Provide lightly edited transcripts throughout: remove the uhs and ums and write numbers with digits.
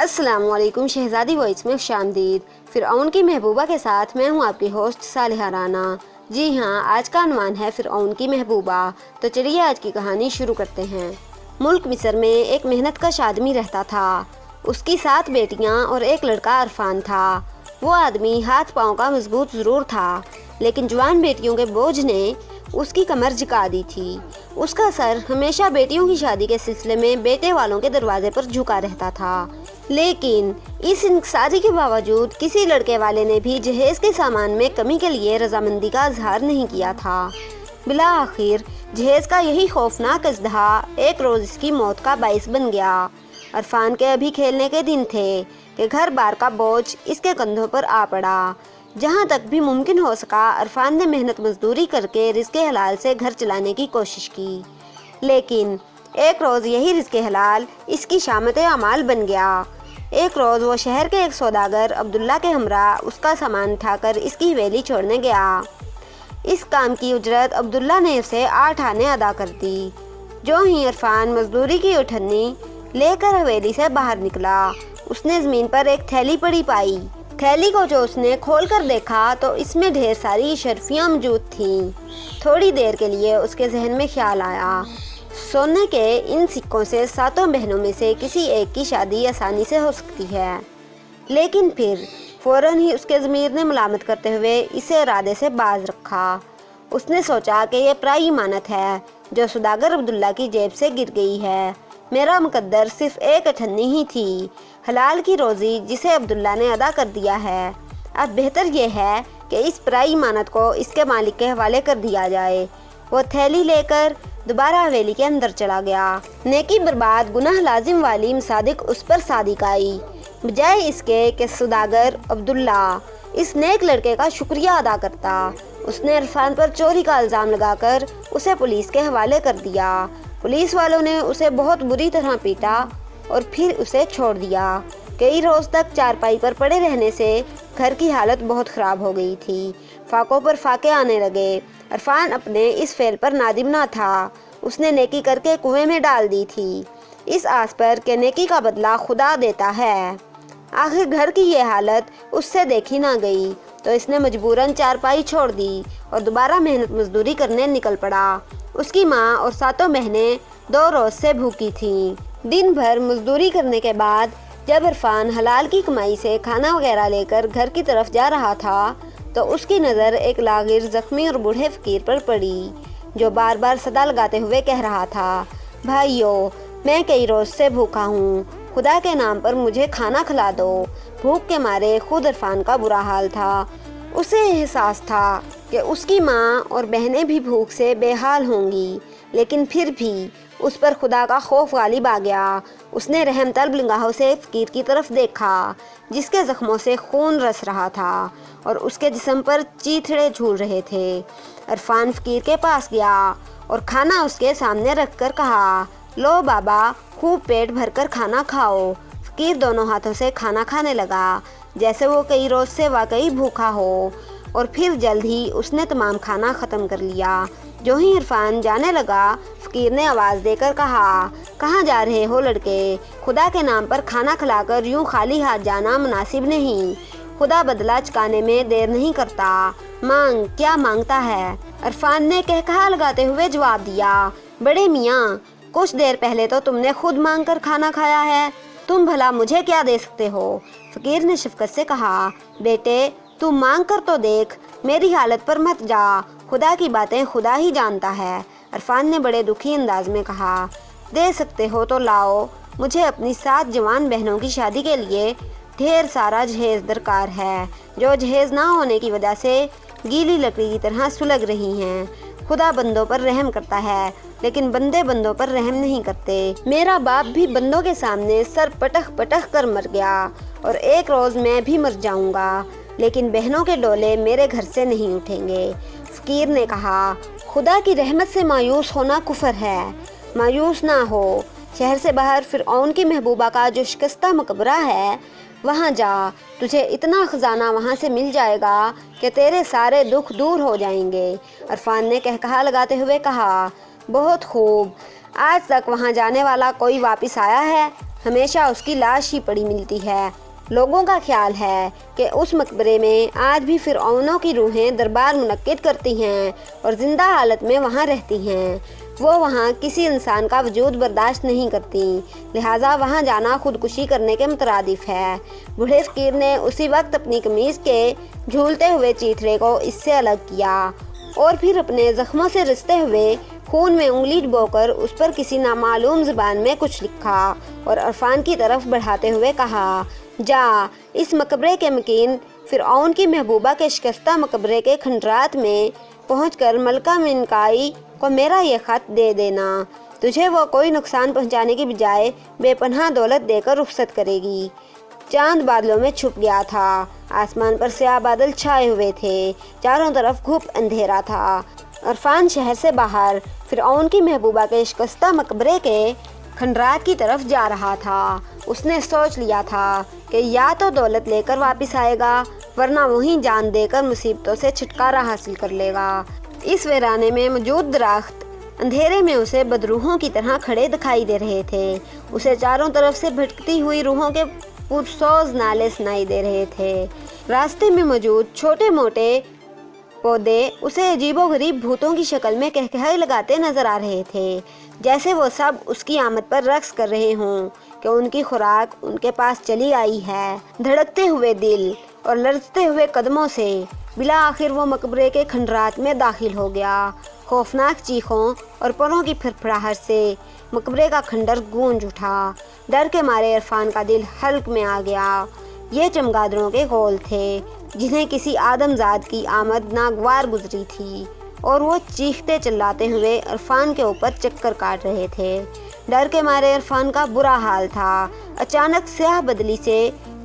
अस्सलाम वालेकुम। शहज़ादी वॉइस में खुशामदीद। फ़िरऔन की महबूबा के साथ मैं हूँ आपकी होस्ट सालिहा राना। जी हाँ, आज का अनवान है फ़िरऔन की महबूबा। तो चलिए आज की कहानी शुरू करते हैं। मुल्क मिस्र में एक मेहनतकश आदमी रहता था। उसकी 7 बेटियाँ और एक लड़का अरफान था। वो आदमी हाथ पाँव का मजबूत ज़रूर था, लेकिन जवान बेटियों के बोझ ने उसकी कमर झुका दी थी। उसका सर हमेशा बेटियों की शादी के सिलसिले में बेटे वालों के दरवाजे पर झुका रहता था। लेकिन इस इंकसारी के बावजूद किसी लड़के वाले ने भी जहेज के सामान में कमी के लिए रजामंदी का इजहार नहीं किया था। बिला आखिर जहेज का यही खौफनाक अजदहा एक रोज़ इसकी मौत का बाइस बन गया। अरफान के अभी खेलने के दिन थे कि घर बार का बोझ इसके कंधों पर आ पड़ा। जहाँ तक भी मुमकिन हो सका अरफान ने मेहनत मजदूरी करके रिज़्क़े हलाल से घर चलाने की कोशिश की, लेकिन एक रोज़ यही रिज़्क़े हलाल इसकी शामते अमाल बन गया। एक रोज़ वो शहर के एक सौदागर अब्दुल्ला के हमरा उसका सामान उठाकर इसकी हवेली छोड़ने गया। इस काम की उजरत अब्दुल्ला ने उसे 8 आने अदा कर दी। जो ही इरफान मजदूरी की उठन्नी लेकर हवेली से बाहर निकला, उसने ज़मीन पर एक थैली पड़ी पाई। थैली को जो उसने खोल कर देखा तो इसमें ढेर सारी शर्फियाँ मौजूद थीं। थोड़ी देर के लिए उसके जहन में ख्याल आया, सोने के इन सिक्कों से 7 बहनों में से किसी एक की शादी आसानी से हो सकती है। लेकिन फिर फ़ौरन ही उसके ज़मीर ने मलामत करते हुए इसे इरादे से बाज रखा। उसने सोचा कि यह पराई इमानत है जो सौदागर अब्दुल्ला की जेब से गिर गई है। मेरा मुकद्दर सिर्फ एक अठन्नी ही थी, हलाल की रोज़ी जिसे अब्दुल्ला ने अदा कर दिया है। अब बेहतर यह है कि इस पराई इमानत को इसके मालिक के हवाले कर दिया जाए। वो थैली लेकर दोबारा हवेली के अंदर चला गया। नेकी बर्बाद गुनाह लाजिम वाली मसादिक उस पर सादिक आई, बजाय इसके कि सौदागर अब्दुल्ला इस नेक लड़के का शुक्रिया अदा करता। उसने अरफान पर चोरी का इल्ज़ाम लगाकर उसे पुलिस के हवाले कर दिया। पुलिस वालों ने उसे बहुत बुरी तरह पीटा और फिर उसे छोड़ दिया। कई रोज़ तक चारपाई पर पड़े रहने से घर की हालत बहुत ख़राब हो गई थी। फाकों पर फाके आने लगे। अरफान अपने इस फेल पर नादिम ना था। उसने नेकी करके कुएं में डाल दी थी, इस आस पर कि नेकी का बदला खुदा देता है। आखिर घर की ये हालत उससे देखी ना गई तो इसने मजबूरन चारपाई छोड़ दी और दोबारा मेहनत मजदूरी करने निकल पड़ा। उसकी माँ और 7 बहनें 2 रोज़ से भूखी थीं। दिन भर मजदूरी करने के बाद जब इरफान हलाल की कमाई से खाना वगैरह लेकर घर की तरफ जा रहा था तो उसकी नज़र एक लागिर ज़ख्मी और बूढ़े फ़कीर पर पड़ी, जो बार बार सदा लगाते हुए कह रहा था, भाइयों, मैं कई रोज़ से भूखा हूँ, खुदा के नाम पर मुझे खाना खिला दो। भूख के मारे खुद इरफान का बुरा हाल था। उसे एहसास था कि उसकी माँ और बहनें भी भूख से बेहाल होंगी, लेकिन फिर भी उस पर खुदा का खौफ गालिब आ गया। उसने रहम तलब निगाहों से फ़कीर की तरफ देखा, जिसके ज़ख्मों से खून रस रहा था और उसके जिस्म पर चीथड़े झूल रहे थे। इरफान फ़कीर के पास गया और खाना उसके सामने रख कर कहा, लो बाबा, खूब पेट भरकर खाना खाओ। फ़कीर दोनों हाथों से खाना खाने लगा जैसे वो कई रोज़ से वाकई भूखा हो, और फिर जल्द ही उसने तमाम खाना ख़त्म कर लिया। जो ही इरफान जाने लगा, फ़कीर ने आवाज़ देकर कहा, कहाँ जा रहे हो लड़के? खुदा के नाम पर खाना खिलाकर यूँ खाली हाथ जाना मुनासिब नहीं। खुदा बदला चुकाने में देर नहीं करता। मांग, क्या मांगता है? इरफान ने कहकहा लगाते हुए जवाब दिया, बड़े मियाँ, कुछ देर पहले तो तुमने खुद मांग कर खाना खाया है, तुम भला मुझे क्या दे सकते हो? फ़कीर ने शफ़क़त से कहा, बेटे, तू मांग कर तो देख, मेरी हालत पर मत जा, खुदा की बातें खुदा ही जानता है। इरफान ने बड़े दुखी अंदाज में कहा, दे सकते हो तो लाओ, मुझे अपनी 7 जवान बहनों की शादी के लिए ढेर सारा जहेज़ दरकार है, जो जहेज़ ना होने की वजह से गीली लकड़ी की तरह सुलग रही हैं। खुदा बंदों पर रहम करता है, लेकिन बंदे बंदों पर रहम नहीं करते। मेरा बाप भी बंदों के सामने सर पटक पटक कर मर गया और एक रोज़ मैं भी मर जाऊंगा, लेकिन बहनों के डोले मेरे घर से नहीं उठेंगे। फ़कीर ने कहा, खुदा की रहमत से मायूस होना कुफर है। मायूस ना हो। शहर से बाहर फ़िरऔन की महबूबा का जो शिकस्ता मकबरा है, वहाँ जा, तुझे इतना ख़जाना वहाँ से मिल जाएगा कि तेरे सारे दुख दूर हो जाएंगे। इरफान ने कहकहा लगाते हुए कहा, बहुत खूब, आज तक वहाँ जाने वाला कोई वापस आया है? हमेशा उसकी लाश ही पड़ी मिलती है। लोगों का ख्याल है कि उस मकबरे में आज भी फिरऔनों की रूहें दरबार मुनक्किद करती हैं और ज़िंदा हालत में वहाँ रहती हैं। वो वहाँ किसी इंसान का वजूद बर्दाश्त नहीं करती, लिहाजा वहाँ जाना खुदकुशी करने के मुतरादिफ है। बूढ़े फ़कीर ने उसी वक्त अपनी कमीज़ के झूलते हुए चीथड़े को इससे अलग किया और फिर अपने ज़ख्मों से रिसते हुए खून में उंगली डुबोकर उस पर किसी नामालूम ज़बान में कुछ लिखा और अरफान की तरफ बढ़ाते हुए कहा, जा इस मकबरे के मकीन फिरऔन की महबूबा के शिकस्ता मकबरे के खंडरात में पहुंचकर मलका मिनकाई को मेरा ये ख़त दे देना। तुझे वो कोई नुकसान पहुंचाने की बजाय बेपनाह दौलत देकर रुखसत करेगी। चांद बादलों में छुप गया था। आसमान पर स्याह बादल छाए हुए थे। चारों तरफ घुप अंधेरा था। अरफान शहर से बाहर फिरऔन की महबूबा के शिकस्ता मकबरे के खंडरात की तरफ जा रहा था। उसने सोच लिया था कि या तो दौलत लेकर वापस आएगा, वरना वहीं जान देकर मुसीबतों से छुटकारा हासिल कर लेगा। इस वीराने में मौजूद दरख्त अंधेरे में उसे बदरूहों की तरह खड़े दिखाई दे रहे थे। उसे चारों तरफ से भटकती हुई रूहों के पुरसोज नाले सुनाई दे रहे थे। रास्ते में मौजूद छोटे मोटे पौधे उसे अजीबोगरीब भूतों की शक्ल में कहकहाई लगाते नजर आ रहे थे, जैसे वो सब उसकी आमद पर रक्स कर रहे हों कि उनकी खुराक उनके पास चली आई है। धड़कते हुए दिल और लरजते हुए कदमों से बिला आखिर वो मकबरे के खंडरात में दाखिल हो गया। खौफनाक चीखों और परों की फड़फड़ाहट से मकबरे का खंडर गूंज उठा। डर के मारे इरफान का दिल हल्क में आ गया। ये चमगादड़ों के कौल थे, जिन्हें किसी आदमजाद की आमद नागवार गुजरी थी और वो चीखते चिल्लाते हुए इरफान के ऊपर चक्कर काट रहे थे। डर के मारे इरफान का बुरा हाल था। अचानक स्याह बदली से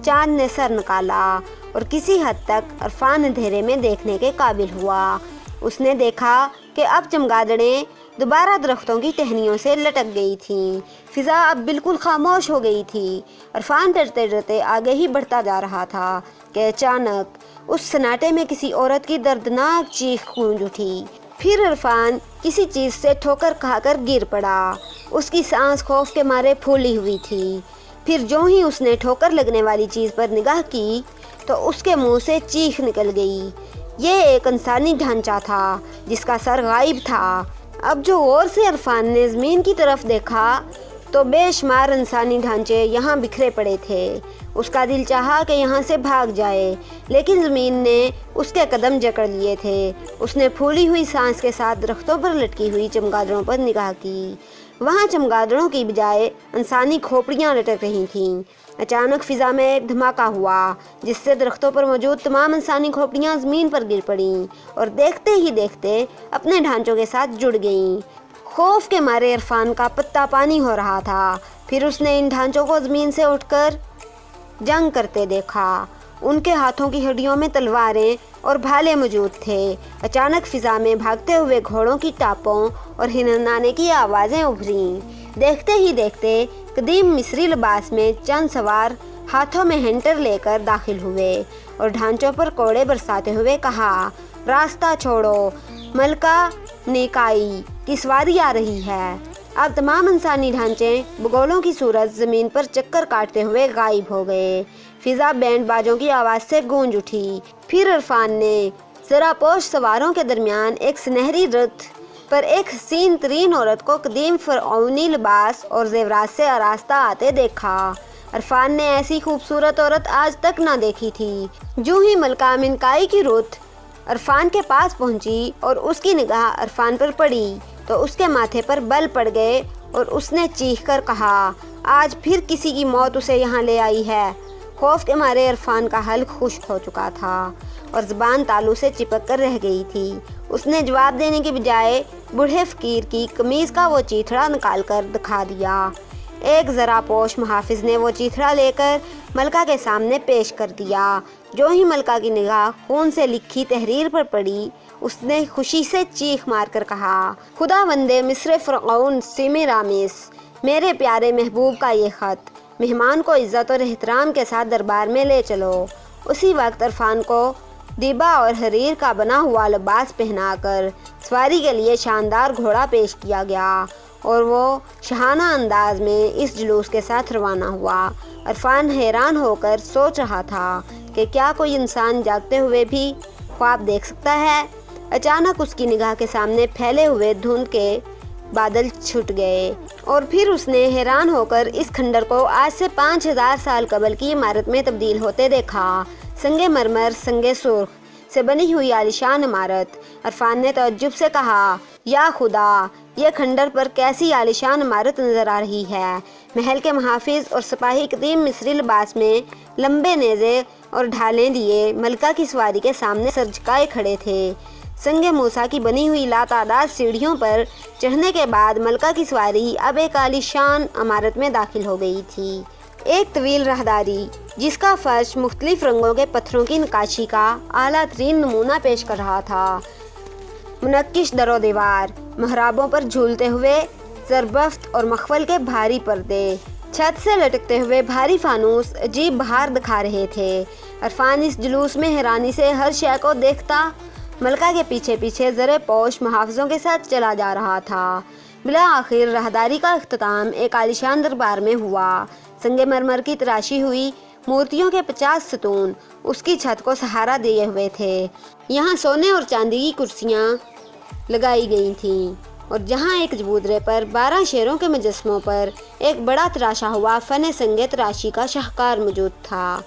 चांद ने सर निकाला और किसी हद तक इरफान अंधेरे में देखने के काबिल हुआ। उसने देखा कि अब चमगादड़ें दोबारा दरख्तों की टहनियों से लटक गई थीं। फिज़ा अब बिल्कुल खामोश हो गई थी। इरफान डरते डरते आगे ही बढ़ता जा रहा था कि अचानक उस सन्नाटे में किसी औरत की दर्दनाक चीख गूंज उठी। फिर इरफान किसी चीज़ से ठोकर खाकर गिर पड़ा। उसकी सांस खौफ के मारे फूली हुई थी। फिर जो ही उसने ठोकर लगने वाली चीज़ पर निगाह की तो उसके मुंह से चीख निकल गई। ये एक इंसानी ढांचा था जिसका सर गायब था। अब जो गौर से इरफान ने ज़मीन की तरफ देखा तो बेशुमार इंसानी ढांचे यहाँ बिखरे पड़े थे। उसका दिल चाहा कि यहाँ से भाग जाए, लेकिन ज़मीन ने उसके कदम जकड़ लिए थे। उसने फूली हुई सांस के साथ दरख्तों पर लटकी हुई चमगादड़ों पर निगाह की। वहाँ चमगादड़ों की बजाय इंसानी खोपड़ियाँ लटक रही थीं। अचानक फ़िज़ा में एक धमाका हुआ, जिससे दरख्तों पर मौजूद तमाम इंसानी खोपड़ियाँ ज़मीन पर गिर पड़ीं और देखते ही देखते अपने ढांचों के साथ जुड़ गईं। खौफ के मारे इरफान का पत्ता पानी हो रहा था। फिर उसने इन ढांचों को ज़मीन से उठकर जंग करते देखा। उनके हाथों की हड्डियों में तलवारें और भाले मौजूद थे। अचानक फ़िज़ा में भागते हुए घोड़ों की टापों और हिननाने की आवाज़ें उभरीं। देखते ही देखते कदीम मिस्री लिबास में चंद सवार हाथों में हैंटर लेकर दाखिल हुए और ढांचों पर कोड़े बरसाते हुए कहा, रास्ता छोड़ो, मलका निकाई की सवारी आ रही है। अब तमाम इंसानी ढांचे बगौलों की सूरत ज़मीन पर चक्कर काटते हुए गायब हो गए। फ़िज़ा बैंड बाजों की आवाज़ से गूंज उठी। फिर इरफान ने ज़रापोश सवारों के दरमियान एक सुनहरी रथ पर एक हसीन तरीन औरत को कदीम फ़िरऔनी लिबास और ज़ेवरात से आरास्ता आते देखा। इरफान ने ऐसी खूबसूरत औरत आज तक ना देखी थी। जो ही मलका मिनकाई की रथ इरफान के पास पहुंची और उसकी निगाह इरफान पर पड़ी तो उसके माथे पर बल पड़ गए और उसने चीखकर कहा, आज फिर किसी की मौत उसे यहाँ ले आई है। खौफ के मारे इरफान का हल्क खुश्क हो चुका था और ज़बान तालू से चिपक कर रह गई थी। उसने जवाब देने के बजाय बूढ़े फ़कीर की कमीज़ का वो चीथड़ा निकाल कर दिखा दिया। एक ज़रापोश मुहाफ़िज़ ने वो चीथड़ा लेकर मलका के सामने पेश कर दिया। जो ही मलका की निगाह खून से लिखी तहरीर पर पड़ी, उसने खुशी से चीख मारकर कहा, खुदा वंदे मिस्र फ़िरऔन सेमिरामिस, मेरे प्यारे महबूब का ये ख़त, मेहमान को इज़्ज़त और एहतराम के साथ दरबार में ले चलो। उसी वक्त इरफान को दिबा और हरीर का बना हुआ लिबास पहनाकर सवारी के लिए शानदार घोड़ा पेश किया गया اور وہ شاہانہ انداز میں اس جلوس کے ساتھ روانہ ہوا۔ عرفان حیران ہو کر سوچ رہا تھا کہ کیا کوئی انسان جاگتے ہوئے بھی خواب دیکھ سکتا ہے؟ اچانک اس کی نگاہ کے سامنے پھیلے ہوئے دھند کے بادل چھٹ گئے اور پھر اس نے حیران ہو کر اس کھنڈر کو آج سے 5000 سال قبل کی عمارت میں تبدیل ہوتے دیکھا۔ سنگ مرمر سنگ سرخ سے بنی ہوئی عالیشان عمارت۔ عرفان نے تعجب سے کہا، یا خدا، یہ کھنڈر پر کیسی عالیشان عمارت نظر آ رہی ہے۔ محل کے محافظ اور سپاہی قدیم مصری لباس میں لمبے نیزے اور ڈھالیں لیے ملکہ کی سواری کے سامنے سر جھکائے کھڑے تھے۔ سنگ موسیٰ کی بنی ہوئی لاتعداد سیڑھیوں پر چڑھنے کے بعد ملکہ کی سواری اب ایک عالیشان عمارت میں داخل ہو گئی تھی۔ ایک طویل راہداری جس کا فرش مختلف رنگوں کے پتھروں کی نقاشی کا اعلیٰ ترین نمونہ پیش کر رہا تھا۔ منقش در و دیوار، محرابوں پر جھولتے ہوئے زربفت اور مخمل کے بھاری پردے، چھت سے لٹکتے ہوئے بھاری فانوس عجیب بہار دکھا رہے تھے۔ عرفان اس جلوس میں حیرانی سے ہر شے کو دیکھتا ملکہ کے پیچھے پیچھے زرے پوش محافظوں کے ساتھ چلا جا رہا تھا۔ بالآخر راہداری کا اختتام ایک عالیشان دربار میں ہوا۔ سنگ مرمر کی تراشی ہوئی مورتیوں کے 50 ستون اس کی چھت کو سہارا دیے ہوئے تھے۔ یہاں سونے اور چاندی کی کرسیاں لگائی گئی تھیں اور جہاں ایک چبوترے پر 12 شیروں کے مجسموں پر ایک بڑا تراشا ہوا فن سنگ تراشی کا شاہکار موجود تھا۔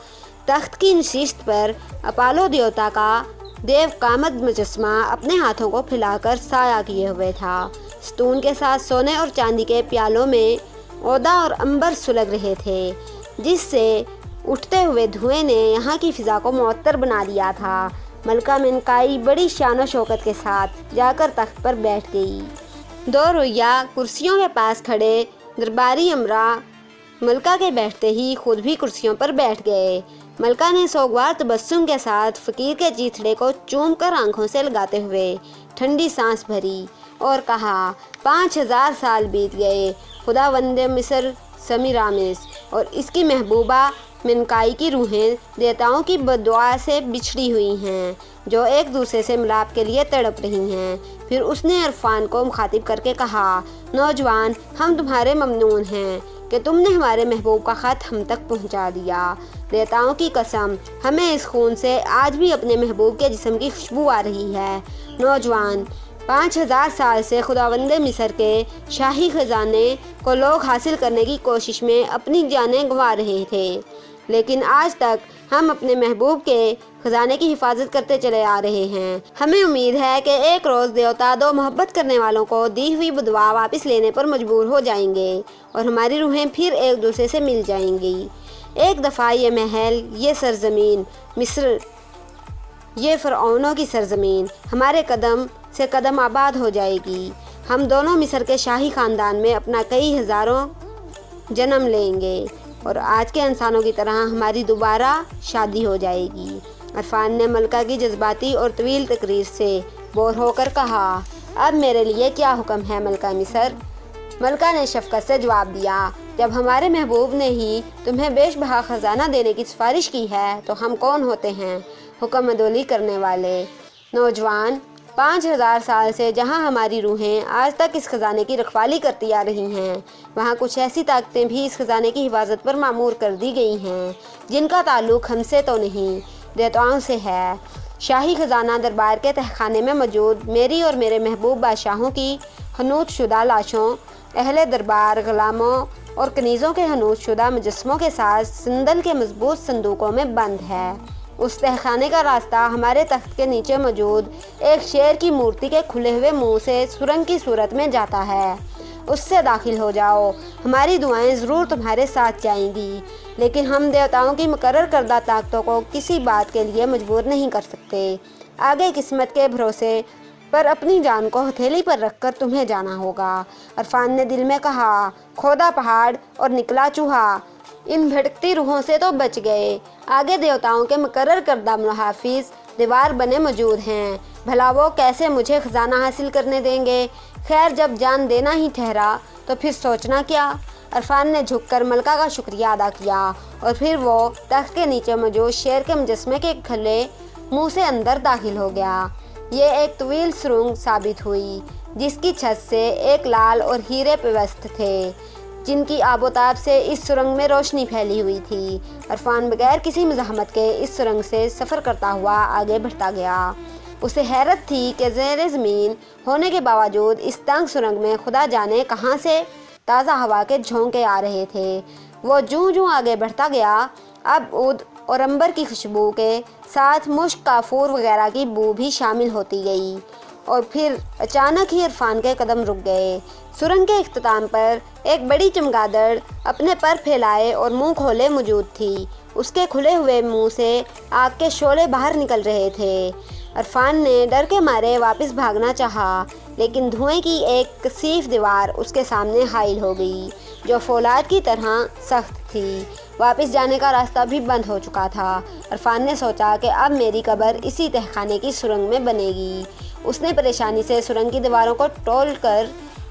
تخت کی نشست پر اپالو دیوتا کا دیو کامد مجسمہ اپنے ہاتھوں کو پھیلا کر سایہ کیے ہوئے تھا۔ ستون کے ساتھ سونے اور چاندی کے پیالوں میں عہدہ اور عنبر سلگ رہے تھے، جس سے اٹھتے ہوئے دھوئیں نے یہاں کی فضا کو معطر بنا دیا تھا۔ ملکہ منکائی بڑی شان و شوکت کے ساتھ جا کر تخت پر بیٹھ گئی۔ دو رویہ کرسیوں کے پاس کھڑے درباری امرا ملکہ کے بیٹھتے ہی خود بھی کرسیوں پر بیٹھ گئے۔ ملکہ نے سوگوار تبسم کے ساتھ فقیر کے چیتھڑے کو چوم کر آنکھوں سے لگاتے ہوئے ٹھنڈی سانس بھری اور کہا، 5000 سال بیت گئے۔ خدا وند مصر سمیرامس اور اس کی محبوبہ منکائی کی روحیں دیوتاؤں کی بددعا سے بچھڑی ہوئی ہیں، جو ایک دوسرے سے ملاپ کے لیے تڑپ رہی ہیں۔ پھر اس نے عرفان کو مخاطب کر کے کہا، نوجوان، ہم تمہارے ممنون ہیں کہ تم نے ہمارے محبوب کا خط ہم تک پہنچا دیا۔ دیوتاؤں کی قسم، ہمیں اس خون سے آج بھی اپنے محبوب کے جسم کی خوشبو آ رہی ہے۔ نوجوان، 5000 سال سے خداوند مصر کے شاہی خزانے کو لوگ حاصل کرنے کی کوشش میں اپنی جانیں گنوا رہے تھے، لیکن آج تک ہم اپنے محبوب کے خزانے کی حفاظت کرتے چلے آ رہے ہیں۔ ہمیں امید ہے کہ ایک روز دیوتا دو محبت کرنے والوں کو دی ہوئی بدعا واپس لینے پر مجبور ہو جائیں گے اور ہماری روحیں پھر ایک دوسرے سے مل جائیں گی۔ ایک دفعہ یہ محل، یہ سرزمین مصر، یہ فرعونوں کی سرزمین ہمارے قدم سے قدم آباد ہو جائے گی۔ ہم دونوں مصر کے شاہی خاندان میں اپنا کئی ہزاروں جنم لیں گے اور آج کے انسانوں کی طرح ہماری دوبارہ شادی ہو جائے گی۔ عرفان نے ملکہ کی جذباتی اور طویل تقریر سے بور ہو کر کہا، اب میرے لیے کیا حکم ہے ملکہ مصر؟ ملکہ نے شفقت سے جواب دیا، جب ہمارے محبوب نے ہی تمہیں بیش بہا خزانہ دینے کی سفارش کی ہے تو ہم کون ہوتے ہیں حکم عدولی کرنے والے؟ نوجوان، 5000 سال سے جہاں ہماری روحیں آج تک اس خزانے کی رکھوالی کرتی آ رہی ہیں، وہاں کچھ ایسی طاقتیں بھی اس خزانے کی حفاظت پر معمور کر دی گئی ہیں جن کا تعلق ہم سے تو نہیں، دیوتاؤں سے ہے۔ شاہی خزانہ دربار کے تہخانے میں موجود میری اور میرے محبوب بادشاہوں کی حنوط شدہ لاشوں، اہل دربار، غلاموں اور کنیزوں کے حنوط شدہ مجسموں کے ساتھ سندل کے مضبوط صندوقوں میں بند ہے۔ اس تہخانے کا راستہ ہمارے تخت کے نیچے موجود ایک شیر کی مورتی کے کھلے ہوئے منہ سے سرنگ کی صورت میں جاتا ہے۔ اس سے داخل ہو جاؤ، ہماری دعائیں ضرور تمہارے ساتھ جائیں گی، لیکن ہم دیوتاؤں کی مقرر کردہ طاقتوں کو کسی بات کے لیے مجبور نہیں کر سکتے۔ آگے قسمت کے بھروسے پر اپنی جان کو ہتھیلی پر رکھ کر تمہیں جانا ہوگا۔ عرفان نے دل میں کہا، کھودا پہاڑ اور نکلا چوہا، ان بھٹکتی روحوں سے تو بچ گئے۔ آگے دیوتاؤں کے مقرر کردہ محافظ دیوار بنے موجود ہیں، بھلا وہ کیسے مجھے خزانہ حاصل کرنے دیں گے؟ خیر، جب جان دینا ہی ٹھہرا تو پھر سوچنا کیا؟ عرفان نے جھک کر ملکہ کا شکریہ ادا کیا اور پھر وہ تخت کے نیچے موجود شیر کے مجسمے کے کھلے منہ سے اندر داخل ہو گیا۔ یہ ایک طویل سرنگ ثابت ہوئی جس کی چھت سے ایک لال اور ہیرے پیوست تھے، جن کی آبوتاب سے اس سرنگ میں روشنی پھیلی ہوئی تھی۔ عرفان بغیر کسی مزاحمت کے اس سرنگ سے سفر کرتا ہوا آگے بڑھتا گیا۔ اسے حیرت تھی کہ زیر زمین ہونے کے باوجود اس تنگ سرنگ میں خدا جانے کہاں سے تازہ ہوا کے جھونکے آ رہے تھے۔ وہ جوں آگے بڑھتا گیا، اب عود اور عنبر کی خوشبو کے ساتھ مشک، کافور وغیرہ کی بو بھی شامل ہوتی گئی، اور پھر اچانک ہی عرفان کے قدم رک گئے۔ سرنگ کے اختتام پر ایک بڑی چمگادڑ اپنے پر پھیلائے اور منہ کھولے موجود تھی۔ اس کے کھلے ہوئے منہ سے آگ کے شعلے باہر نکل رہے تھے۔ عرفان نے ڈر کے مارے واپس بھاگنا چاہا، لیکن دھوئیں کی ایک کثیف دیوار اس کے سامنے حائل ہو گئی، جو فولاد کی طرح سخت تھی۔ واپس جانے کا راستہ بھی بند ہو چکا تھا۔ عرفان نے سوچا کہ اب میری قبر اسی تہخانے کی سرنگ میں بنے گی۔ اس نے پریشانی سے سرنگ کی دیواروں کو ٹول کر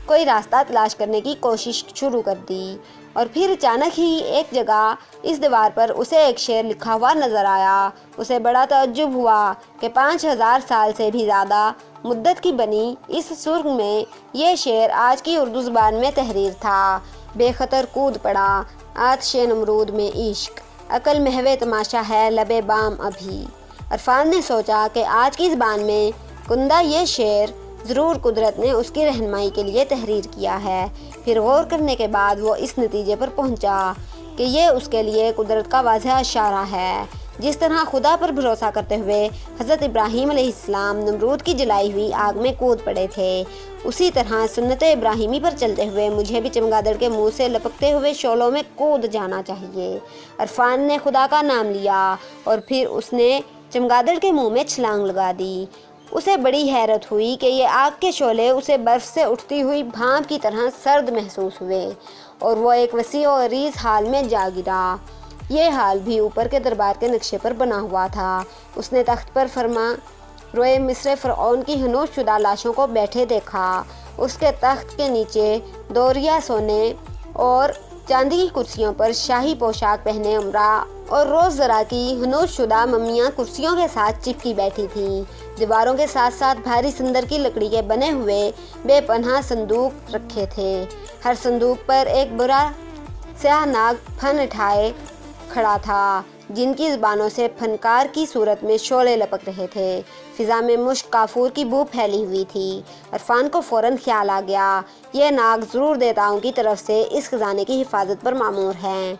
کوئی راستہ تلاش کرنے کی کوشش شروع کر دی، اور پھر اچانک ہی ایک جگہ اس دیوار پر اسے ایک شعر لکھا ہوا نظر آیا۔ اسے بڑا تعجب ہوا کہ 5000 سال سے بھی زیادہ مدت کی بنی اس سرنگ میں یہ شعر آج کی اردو زبان میں تحریر تھا۔ بے خطر کود پڑا آتش نمرود میں عشق، عقل محو تماشا ہے لبے بام ابھی۔ عرفان نے سوچا کہ آج کی زبان میں کندہ یہ شعر ضرور قدرت نے اس کی رہنمائی کے لیے تحریر کیا ہے۔ پھر غور کرنے کے بعد وہ اس نتیجے پر پہنچا کہ یہ اس کے لیے قدرت کا واضح اشارہ ہے۔ جس طرح خدا پر بھروسہ کرتے ہوئے حضرت ابراہیم علیہ السلام نمرود کی جلائی ہوئی آگ میں کود پڑے تھے، اسی طرح سنت ابراہیمی پر چلتے ہوئے مجھے بھی چمگادڑ کے منہ سے لپکتے ہوئے شعلوں میں کود جانا چاہیے۔ عرفان نے خدا کا نام لیا اور پھر اس نے چمگادڑ کے منہ میں چھلانگ لگا دی۔ اسے بڑی حیرت ہوئی کہ یہ آگ کے شعلے اسے برف سے اٹھتی ہوئی بھاپ کی طرح سرد محسوس ہوئے، اور وہ ایک وسیع و عریض حال میں جا گرا۔ یہ حال بھی اوپر کے دربار کے نقشے پر بنا ہوا تھا۔ اس نے تخت پر فرما روئے مصر فرعون کی ہنوز شدہ لاشوں کو بیٹھے دیکھا۔ اس کے تخت کے نیچے دوریا سونے اور چاندی کی کرسیوں پر شاہی پوشاک پہنے امرا اور روز زرا کی ہنوز شدہ ممیاں کرسیوں کے ساتھ چپکی بیٹھی تھیں۔ دیواروں کے ساتھ ساتھ بھاری سندر کی لکڑی کے بنے ہوئے بے پناہ صندوق رکھے تھے۔ ہر صندوق پر ایک برا سیاہ ناگ پھن اٹھائے کھڑا تھا، جن کی زبانوں سے فنکار کی صورت میں شعلے لپک رہے تھے۔ فضا میں مشک کافور کی بو پھیلی ہوئی تھی۔ عرفان کو فوراً خیال آ گیا، یہ ناگ ضرور دیوتاؤں کی طرف سے اس خزانے کی حفاظت پر مامور ہیں۔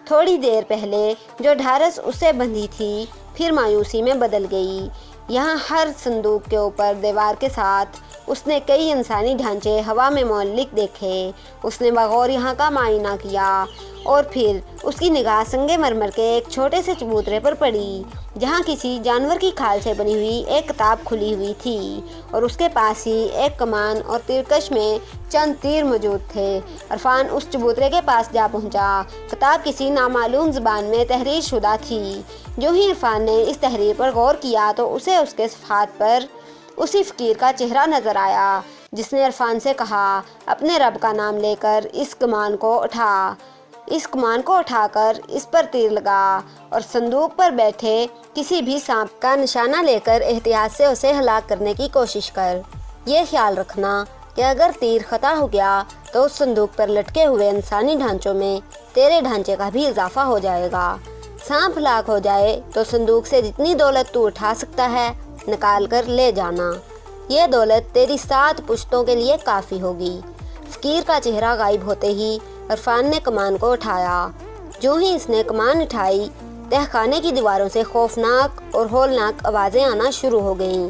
تھوڑی دیر پہلے جو ڈھارس اسے بندھی تھی پھر مایوسی میں بدل گئی۔ یہاں ہر صندوق کے اوپر دیوار کے ساتھ اس نے کئی انسانی ڈھانچے ہوا میں معلق دیکھے۔ اس نے بغور یہاں کا معائنہ کیا، اور پھر اس کی نگاہ سنگ مرمر کے ایک چھوٹے سے چبوترے پر پڑی، جہاں کسی جانور کی کھال سے بنی ہوئی ایک کتاب کھلی ہوئی تھی، اور اس کے پاس ہی ایک کمان اور تیرکش میں چند تیر موجود تھے۔ عرفان اس چبوترے کے پاس جا پہنچا۔ کتاب کسی نامعلوم زبان میں تحریر شدہ تھی۔ جو ہی عرفان نے اس تحریر پر غور کیا تو اسے اس کے صفحات پر اسی فقیر کا چہرہ نظر آیا، جس نے عرفان سے کہا، اپنے رب کا نام لے کر اس کمان کو اٹھا کر اس پر تیر لگا، اور صندوق پر بیٹھے کسی بھی سانپ کا نشانہ لے کر احتیاط سے اسے ہلاک کرنے کی کوشش کر۔ یہ خیال رکھنا کہ اگر تیر خطا ہو گیا تو اس صندوق پر لٹکے ہوئے انسانی ڈھانچوں میں تیرے ڈھانچے کا بھی اضافہ ہو جائے گا۔ سانپ ہلاک ہو جائے تو صندوق سے جتنی دولت تو اٹھا سکتا ہے نکال کر لے جانا۔ یہ دولت تیری 7 پشتوں کے لیے کافی ہوگی۔ فقیر کا چہرہ غائب ہوتے ہی عرفان نے کمان کو اٹھایا۔ جو ہی اس نے کمان اٹھائی، تہخانے کی دیواروں سے خوفناک اور ہولناک آوازیں آنا شروع ہو گئیں۔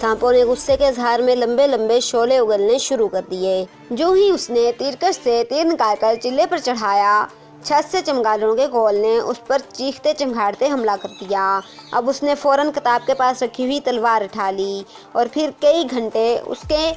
سانپوں نے غصے کے اظہار میں لمبے لمبے شعلے اگلنے شروع کر دیے۔ جو ہی اس نے تیرکش سے تیر نکال کر چلے پر چڑھایا، چھت سے چمگادڑوں کے غول نے اس پر چیختے چمگاڑتے حملہ کر دیا۔ اب اس نے فوراً کتاب کے پاس رکھی ہوئی تلوار اٹھا لی، اور پھر کئی گھنٹے اس کے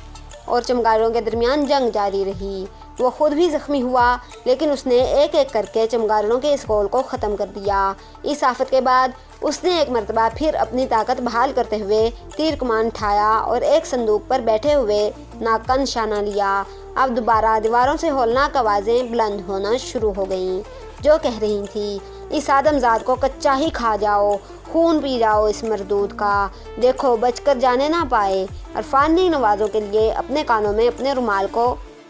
اور چمگادڑوں کے درمیان جنگ جاری رہی۔ وہ خود بھی زخمی ہوا، لیکن اس نے ایک ایک کر کے چمگادڑوں کے اس غول کو ختم کر دیا۔ اس آفت کے بعد اس نے ایک مرتبہ پھر اپنی طاقت بحال کرتے ہوئے تیر کمان اٹھایا اور ایک صندوق پر بیٹھے ہوئے ناگ کا نشانہ لیا۔ اب دوبارہ دیواروں سے ہولناک آوازیں بلند ہونا شروع ہو گئیں، جو کہہ رہی تھیں، इस आदमजाद को कच्चा ही खा जाओ, खून पी जाओ इस मरदूद का, देखो बचकर जाने ना पाए। इरफान ने नवाज़ों के लिए अपने कानों में अपने रुमाल को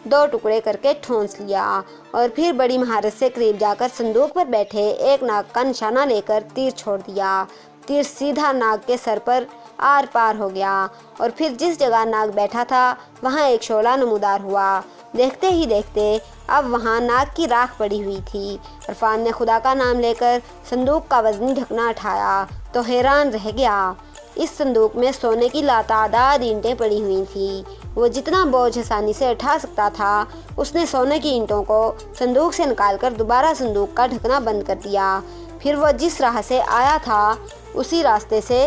2 टुकड़े करके ठूंस लिया और फिर बड़ी महारत से करीब जाकर संदूक पर बैठे एक नाग का निशाना लेकर तीर छोड़ दिया। तीर सीधा नाग के सर पर आर पार हो गया और फिर जिस जगह नाग बैठा था वहाँ एक शोला नमूदार हुआ। देखते ही देखते अब वहाँ नाग की राख पड़ी हुई थी। इरफान ने खुदा का नाम लेकर संदूक का वज़नी ढकना उठाया तो हैरान रह गया। इस संदूक में सोने की लातादाद ईंटें पड़ी हुई थी। वो जितना बोझ आसानी से उठा सकता था उसने सोने की ईंटों को संदूक से निकालकर दोबारा संदूक का ढकना बंद कर दिया। फिर वो जिस राह से आया था उसी रास्ते से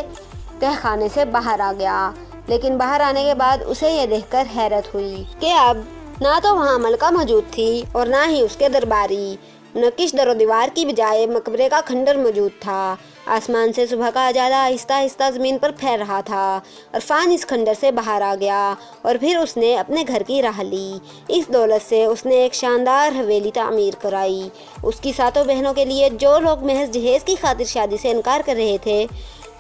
तहखाने से बाहर आ गया। लेकिन बाहर आने के बाद उसे यह देखकर हैरत हुई कि अब ना तो वहाँ मलका मौजूद थी और ना ही उसके दरबारी। नकिश दरो दीवार की बजाय मकबरे का खंडर मौजूद था। आसमान से सुबह का उजाला आहिस्ता आहिस्ता ज़मीन पर फैल रहा था। इरफान इस खंडर से बाहर आ गया और फिर उसने अपने घर की राह ली। इस दौलत से उसने एक शानदार हवेली तामीर कराई। उसकी 7 बहनों के लिए जो लोग महज जहेज़ की खातिर शादी से इनकार कर रहे थे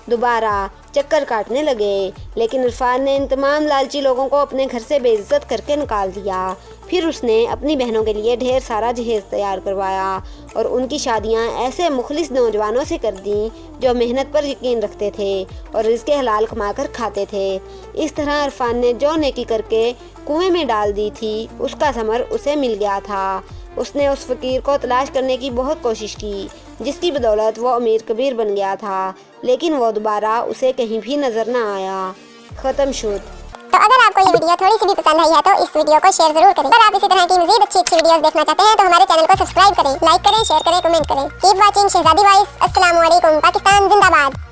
दोबारा चक्कर काटने लगे, लेकिन इरफान ने इन तमाम लालची लोगों को अपने घर से बेइज्जत करके निकाल दिया। फिर उसने अपनी बहनों के लिए ढेर सारा जहेज़ तैयार करवाया और उनकी शादियां ऐसे मुखलिस नौजवानों से कर दी जो मेहनत पर यकीन रखते थे और रिज़्क़ हलाल कमाकर खाते थे। इस तरह इरफान ने जो नेकी करके कुएं में डाल दी थी उसका समर उसे मिल गया था। उसने उस फ़कीर को तलाश करने की बहुत कोशिश की जिसकी बदौलत वो अमीर कबीर बन गया था, लेकिन वो दोबारा उसे कहीं भी नज़र न आया। ख़त्म शुद। तो अगर आपको ये वीडियो थोड़ी सी भी पसंद आई है तो इस वीडियो को शेयर जरूर करें। अगर आप इसी तरह की मज़ीद अच्छी वीडियोस देखना चाहते हैं तो हमारे चैनल को सब्सक्राइब करें, लाइक करें, शेयर करें, कमेंट करें। कीप वाचिंग शहजादी वॉइस। अस्सलाम वालेकुम। पाकिस्तान जिंदाबाद।